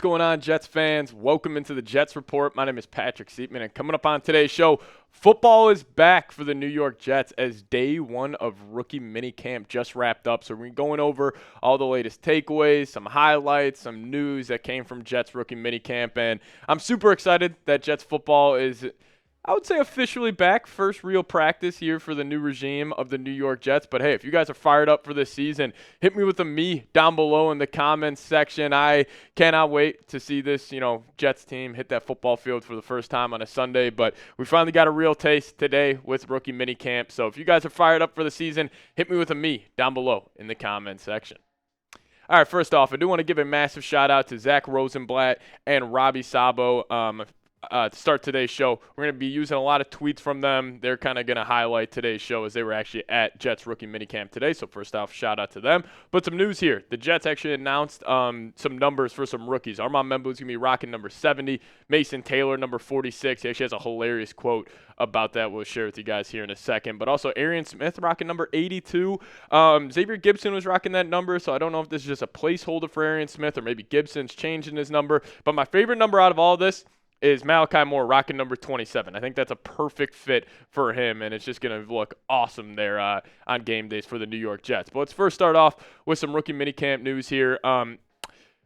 going on, Jets fans? Welcome into the Jets Report. My name is Patrick Siepman, and coming up on today's show, football is back for the New York Jets as day one of rookie minicamp just wrapped up. So we're going over all the latest takeaways, some highlights, some news that came from Jets rookie minicamp, and I'm super excited that Jets football is, I would say, officially back. First real practice here for the new regime of the New York Jets. But hey, if you guys are fired up for this season, hit me with a me down below in the comments section. I cannot wait to see this, Jets team hit that football field for the first time on a Sunday. But we finally got a real taste today with rookie minicamp. So if you guys are fired up for the season, hit me with a me down below in the comments section. All right, first off, I do want to give a massive shout out to Zach Rosenblatt and Robbie Sabo. To start today's show, we're going to be using a lot of tweets from them. They're kind of going to highlight today's show as they were actually at Jets rookie minicamp today. So first off, shout out to them. But some news here. The Jets actually announced some numbers for some rookies. Armand Membou is going to be rocking number 70. Mason Taylor, number 46. He actually has a hilarious quote about that we'll share with you guys here in a second. But also Arian Smith rocking number 82. Xavier Gibson was rocking that number, so I don't know if this is just a placeholder for Arian Smith or maybe Gibson's changing his number. But my favorite number out of all this is Malachi Moore rocking number 27. I think that's a perfect fit for him, and it's just going to look awesome there on game days for the New York Jets. But let's first start off with some rookie minicamp news here.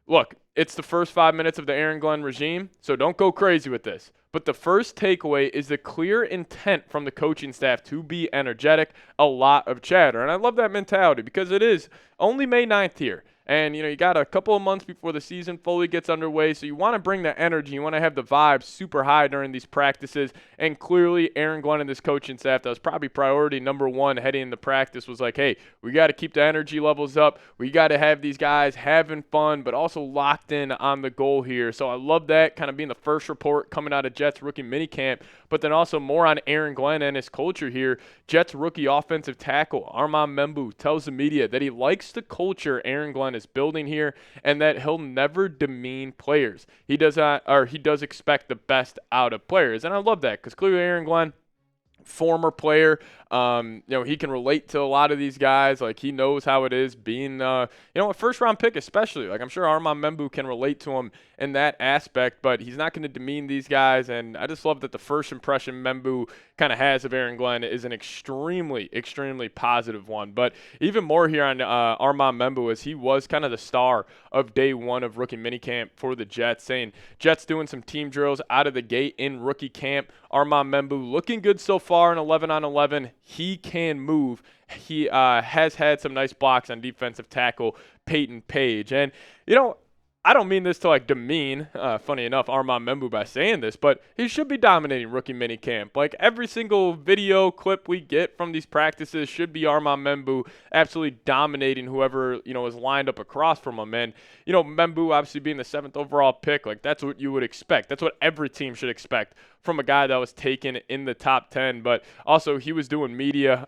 Look, it's the first 5 minutes of the Aaron Glenn regime, so don't go crazy with this. But the first takeaway is the clear intent from the coaching staff to be energetic, a lot of chatter. And I love that mentality because it is only May 9th here. And, you got a couple of months before the season fully gets underway, so you want to bring the energy. You want to have the vibes super high during these practices. And clearly, Aaron Glenn and this coaching staff, that was probably priority number one heading into practice, was like, hey, we got to keep the energy levels up. We got to have these guys having fun, but also locked in on the goal here. So I love that kind of being the first report coming out of Jets rookie minicamp. But then also more on Aaron Glenn and his culture here. Jets rookie offensive tackle Armand Membou tells the media that he likes the culture Aaron Glenn is building here and that he'll never demean players. He does expect the best out of players. And I love that because clearly Aaron Glenn, former player, he can relate to a lot of these guys. Like, he knows how it is being, a first-round pick especially. Like, I'm sure Armand Memebou can relate to him in that aspect, but he's not going to demean these guys. And I just love that the first impression Memebou kind of has of Aaron Glenn is an extremely, extremely positive one. But even more here on Armand Memebou, as he was kind of the star of day one of rookie minicamp for the Jets, saying Jets doing some team drills out of the gate in rookie camp. Armand Memebou looking good so far in 11-on-11. He can move. He has had some nice blocks on defensive tackle Peyton Page. And, I don't mean this to demean, funny enough, Armand Memebou by saying this, but he should be dominating rookie minicamp. Like, every single video clip we get from these practices should be Armand Memebou absolutely dominating whoever, is lined up across from him. And, Memebou obviously being the 7th overall pick, like, that's what you would expect. That's what every team should expect from a guy that was taken in the top 10. But also, he was doing media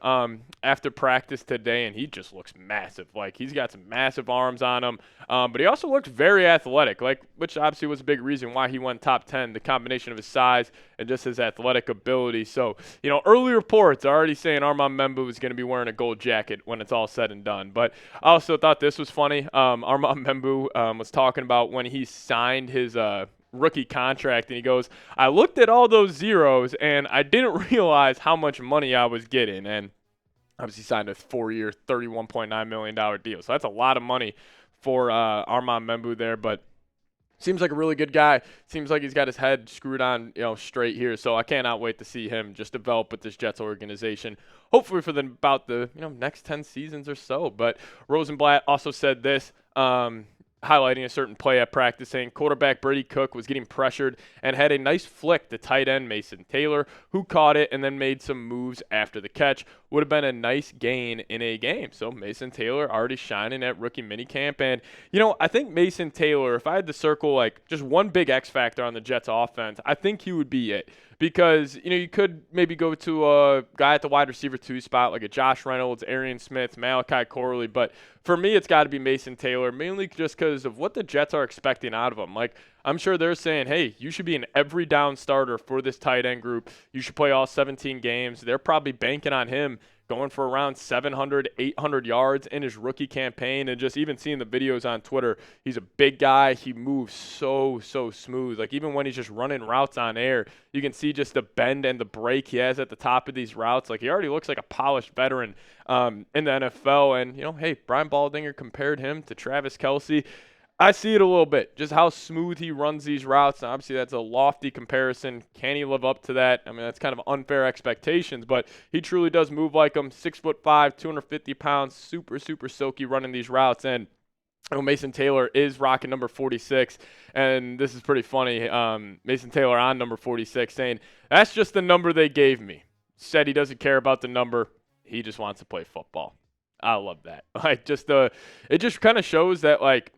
after practice today, and he just looks massive. Like, he's got some massive arms on him, but he also looks very athletic, which obviously was a big reason why he went top 10, the combination of his size and just his athletic ability. So, early reports are already saying Armand Membou is going to be wearing a gold jacket when it's all said and done. But I also thought this was funny. Armand Membou was talking about when he signed his rookie contract, and he goes, I looked at all those zeros, and I didn't realize how much money I was getting. And obviously signed a 4-year, $31.9 million deal. So that's a lot of money for Armand Membou there, but seems like a really good guy. Seems like he's got his head screwed on, straight here. So I cannot wait to see him just develop with this Jets organization, hopefully for about the next 10 seasons or so. But Rosenblatt also said this, highlighting a certain play at practice, saying quarterback Brady Cook was getting pressured and had a nice flick to tight end Mason Taylor, who caught it and then made some moves after the catch. Would have been a nice gain in a game. So Mason Taylor already shining at rookie minicamp. And, I think Mason Taylor, if I had to circle just one big X factor on the Jets offense, I think he would be it. Because, you could maybe go to a guy at the wide receiver 2 spot, like a Josh Reynolds, Arian Smith, Malachi Corley. But for me, it's got to be Mason Taylor, mainly just because of what the Jets are expecting out of him. Like, I'm sure they're saying, hey, you should be an every down starter for this tight end group. You should play all 17 games. They're probably banking on him going for around 700, 800 yards in his rookie campaign. And just even seeing the videos on Twitter, he's a big guy. He moves so smooth. Like even when he's just running routes on air, you can see just the bend and the break he has at the top of these routes. Like he already looks like a polished veteran in the NFL. And, hey, Brian Baldinger compared him to Travis Kelce. I see it a little bit, just how smooth he runs these routes. And obviously, that's a lofty comparison. Can he live up to that? I mean, that's kind of unfair expectations, but he truly does move like him. 6'5", 250 pounds, super silky running these routes. And Mason Taylor is rocking number 46, and this is pretty funny. Mason Taylor on number 46 saying, that's just the number they gave me. Said he doesn't care about the number. He just wants to play football. I love that. It just kind of shows that, like,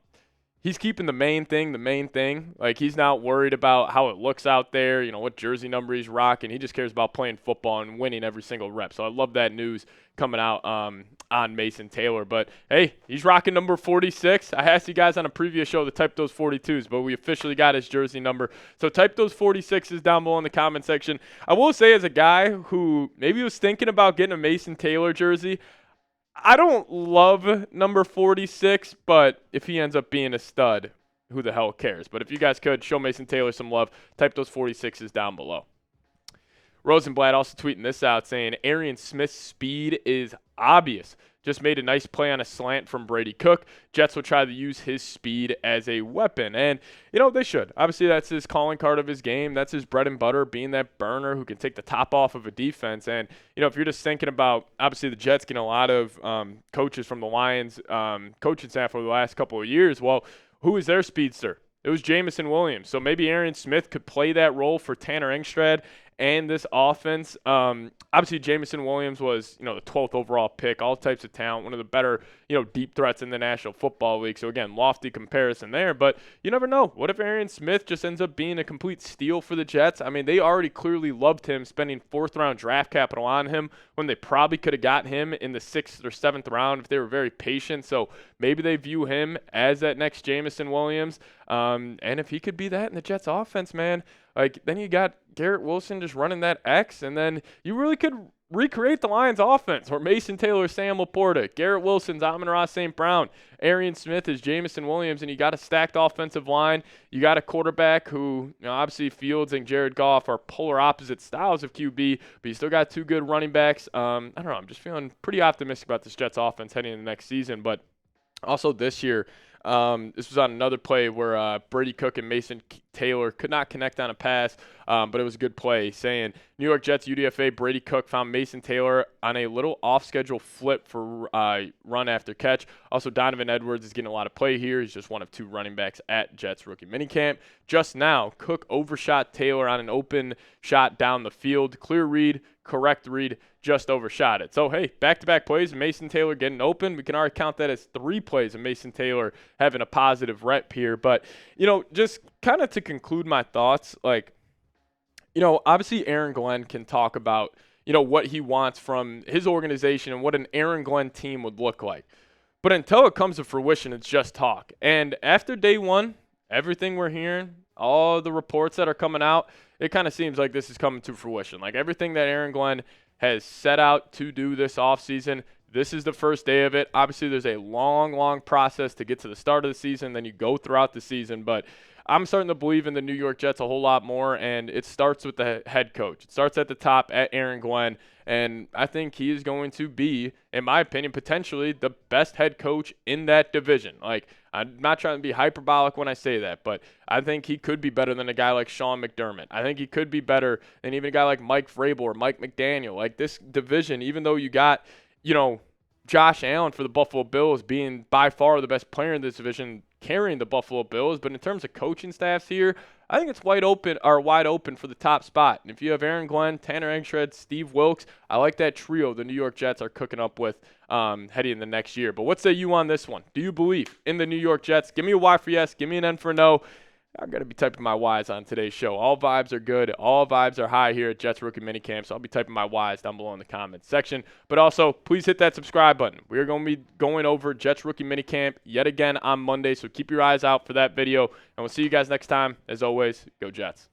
he's keeping the main thing. Like, he's not worried about how it looks out there, what jersey number he's rocking. He just cares about playing football and winning every single rep. So I love that news coming out on Mason Taylor. But, hey, he's rocking number 46. I asked you guys on a previous show to type those 42s, but we officially got his jersey number. So type those 46s down below in the comment section. I will say, as a guy who maybe was thinking about getting a Mason Taylor jersey, I don't love number 46, but if he ends up being a stud, who the hell cares? But if you guys could, show Mason Taylor some love. Type those 46s down below. Rosenblatt also tweeting this out, saying Arian Smith's speed is obvious. Just made a nice play on a slant from Brady Cook. Jets will try to use his speed as a weapon. And, they should. Obviously, that's his calling card of his game. That's his bread and butter, being that burner who can take the top off of a defense. And, if you're just thinking about, obviously, the Jets getting a lot of coaches from the Lions coaching staff over the last couple of years, well, who is their speedster? It was Jamison Williams. So maybe Arian Smith could play that role for Tanner Engstrad and this offense. Obviously, Jamison Williams was, the 12th overall pick, all types of talent, one of the better, deep threats in the National Football League. So, again, lofty comparison there. But you never know. What if Arian Smith just ends up being a complete steal for the Jets? I mean, they already clearly loved him, spending 4th-round draft capital on him when they probably could have got him in the 6th or 7th round if they were very patient. So maybe they view him as that next Jamison Williams. And if he could be that in the Jets offense, man, then you got Garrett Wilson just running that X, and then you really could recreate the Lions offense, or Mason Taylor, Sam Laporta, Garrett Wilson's Amon-Ra St. Brown, Arian Smith is Jamison Williams, and you got a stacked offensive line. You got a quarterback who, obviously Fields and Jared Goff are polar opposite styles of QB, but you still got 2 good running backs. I don't know. I'm just feeling pretty optimistic about this Jets offense heading into the next season, but also this year, this was on another play where Brady Cook and Mason Taylor could not connect on a pass, but it was a good play, saying New York Jets UDFA Brady Cook found Mason Taylor on a little off-schedule flip for run after catch. Also, Donovan Edwards is getting a lot of play here. He's just one of 2 running backs at Jets rookie minicamp. Just now, Cook overshot Taylor on an open shot down the field. Clear read, correct read, just overshot it. So, hey, back-to-back plays of Mason Taylor getting open. We can already count that as 3 plays of Mason Taylor having a positive rep here. But, just kind of to conclude my thoughts, obviously Aaron Glenn can talk about, what he wants from his organization and what an Aaron Glenn team would look like. But until it comes to fruition, it's just talk. And after day 1, everything we're hearing, all the reports that are coming out, it kind of seems like this is coming to fruition. Like everything that Aaron Glenn has set out to do this offseason, this is the first day of it. Obviously, there's a long process to get to the start of the season. Then you go throughout the season. But I'm starting to believe in the New York Jets a whole lot more, and it starts with the head coach. It starts at the top at Aaron Glenn, and I think he is going to be, in my opinion, potentially the best head coach in that division. I'm not trying to be hyperbolic when I say that, but I think he could be better than a guy like Sean McDermott. I think he could be better than even a guy like Mike Vrabel or Mike McDaniel. This division, even though you got, Josh Allen for the Buffalo Bills being by far the best player in this division, carrying the Buffalo Bills, but in terms of coaching staffs here, I think it's wide open for the top spot. And if you have Aaron Glenn, Tanner Engstrad, Steve Wilks, I like that trio the New York Jets are cooking up with heading in the next year. But what say you on this one? Do you believe in the New York Jets? Give me a Y for yes. Give me an N for no. I'm going to be typing my Ys on today's show. All vibes are good. All vibes are high here at Jets Rookie Minicamp, so I'll be typing my Ys down below in the comments section. But also, please hit that subscribe button. We are going to be going over Jets Rookie Minicamp yet again on Monday, so keep your eyes out for that video. And we'll see you guys next time. As always, go Jets.